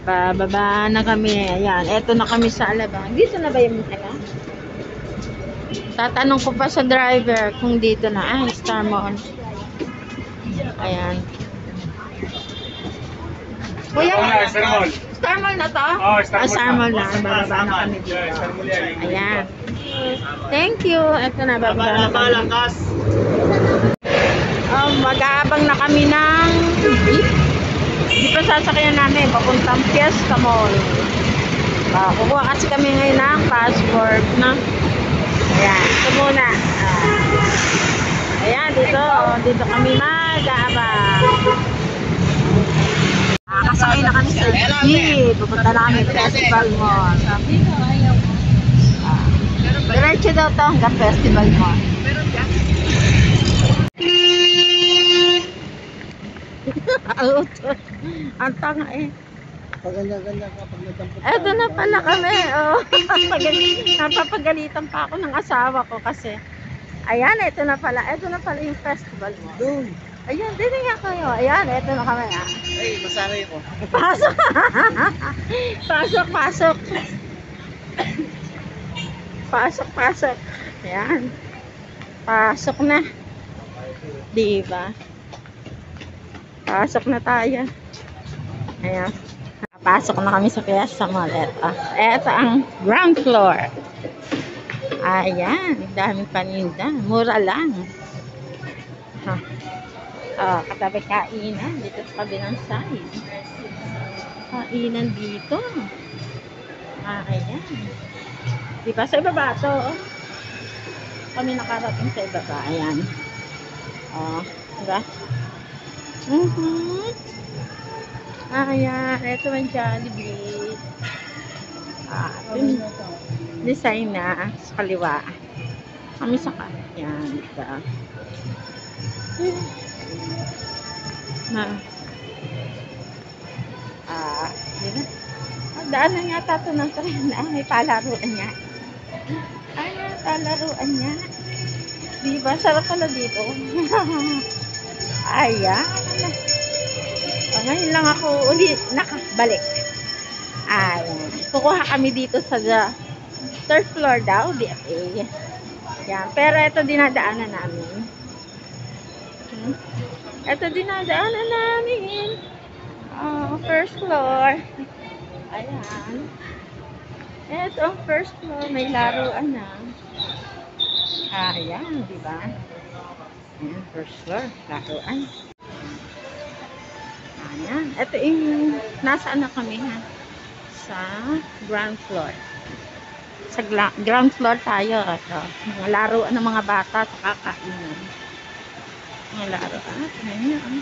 Bababa na kami. Ayan, eto na kami sa Alabang. Dito na ba yung tatanong ko pa sa driver kung dito na. Ah, Star Mall. Ayan. Kuya, Star Mall. Star Mall na to? Oh, Star Mall Mall na. Bababa na kami dito. Ayan. Thank you. Ito na, bababa na kami. Mag-aabang na kami ng jeep. Jeep pa sasakyan namin. Papuntang Fiesta Mall. Kukuha kasi kami ngayon ng passport na. Ayan. Ito muna. Ayan, dito kami mag-aabang. Kasakay na kami sa jeep. Pupunta na kami Festival Mall. Diretso daw to hanggang Festival Mall. Ang tanga eh. Paganda-ganda ka pag nagdampot. Eto na pala kami. Oh. Napapagalitan pa ako ng asawa ko kasi. Ayan, eto na pala yung Festival Mall. Doon. Ayun, din nga kayo. Ayan, eto na kami. Ay, masaray ko. Pasok. Pasok. Pasok. Ayan. Pasok na. Diba? Pasok na tayo. Ayan. Pasok na kami sa Fiesta Mall. Ito ang ground floor. Ayan. Daming paninda. Mura lang. Katabi kainan. Dito sa kabilang side. Kainan dito. Ayan. Diba? Sa ibaba to. Kami nakarating sa ibaba. Ayan. Diba? Ayan. Ito ang Jollibee. Design na sa kaliwa. Kami sa ayan. Diba? Diba? Daanan nga tato ng tren. May palaruan niya. Ayan, palaruan niya. Diba? Sarap pala dito. Ayan. Ngayon lang ako ulit nakabalik. Ayan. Kukuha kami dito sa third floor daw. DFA. Ayan. Pero ito dinadaanan namin. First floor. Ayan. Ito ang first floor. May laruan na. Ayan, diba? Ayan, first floor. Laruan. Ayan. Ito yung nasaan na kami ha? Sa ground floor. Sa ground floor tayo. Ito. Mga laruan ng mga bata sa kakainan. Mga laruan. Ayan.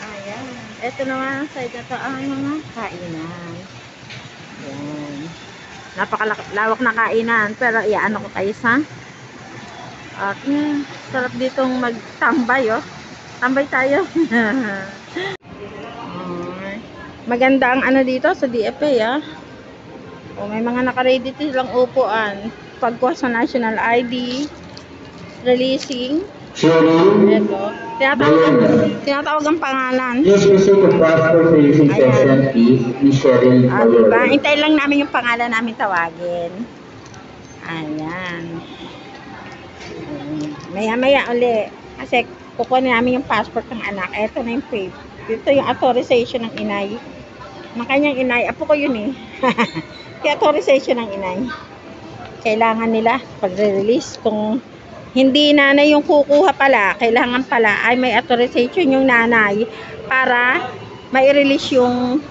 Ayan. Ito naman ang side na ito ang mga kainan. Ayan. Napakalawak na kainan. Pero iyaano ko kayo sa sarap ditong magtambay tambay tayo. Maganda ang ano dito sa DFA may mga naka-ready silang upuan pagkuha sa national ID releasing ito tinatawag ang pangalan. Please receive the passport releasing session is sharing diba? Hintay lang namin yung pangalan namin tawagin. Ayan. Maya uli kasi kukunin namin yung passport ng anak. Ito na yung page. Ito yung authorization ng inay. Ng kanyang inay. Apo ko yun eh. Kaya authorization ng inay. Kailangan nila pag-release. Kung hindi nanay yung kukuha pala, kailangan pala ay may authorization yung nanay para mai-release yung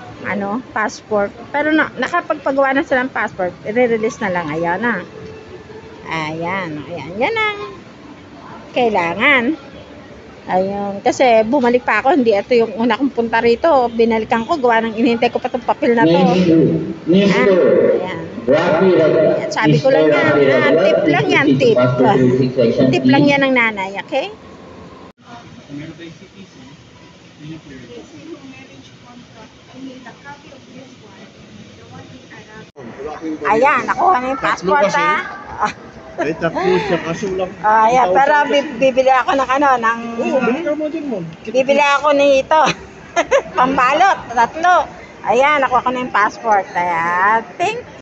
passport. Pero nakapagpagawa na silang passport, i-release na lang. Ayan na. Ayan. Yan ang kailangan. Ayun. Kasi bumalik pa ako. Hindi ito yung una kong punta rito. Binalikan ko. Gawa ng inintay ko pa itong papel na to. Ayan. At sabi ko lang yan. Tip lang yan. Tip. Tip lang yan ng nanay. Okay? Ayan. Nakuha na yung passport Ay, tapos siya kasulang. Ayan. Pero bibili ako ng bibili ako nito. Pambalot, 3. Ayan, nakuha ko na yung passport. Ayan. Thank